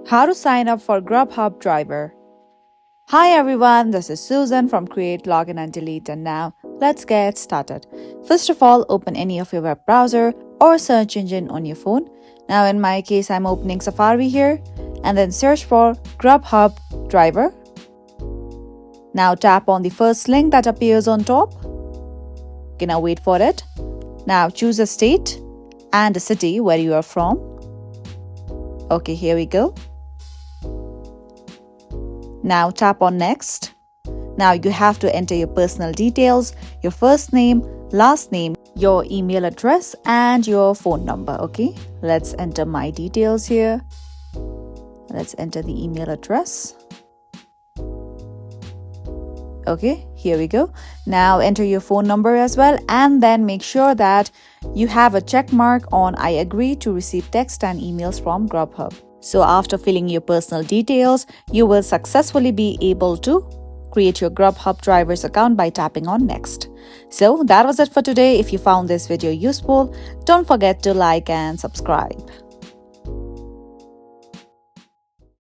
How to sign up for Grubhub driver. Hi everyone, this is Susan from Create, Login and Delete, and now let's get started. First of all, open any of your web browser or search engine on your phone. Now in my case, I'm opening Safari here and then search for Grubhub driver. Now tap on the first link that appears on top. Okay, now wait for it. Now choose a state and a city where you are from. Okay, here we go. Now tap on next. Now you have to enter your personal details, your first name, last name, your email address and your phone number. Okay, let's enter my details here. Let's enter the email address. Okay, here we go. Now enter your phone number as well and then make sure that you have a check mark on I agree to receive text and emails from Grubhub. So after filling your personal details, you will successfully be able to create your Grubhub driver's account by tapping on next. So that was it for today. If you found this video useful, don't forget to like and subscribe.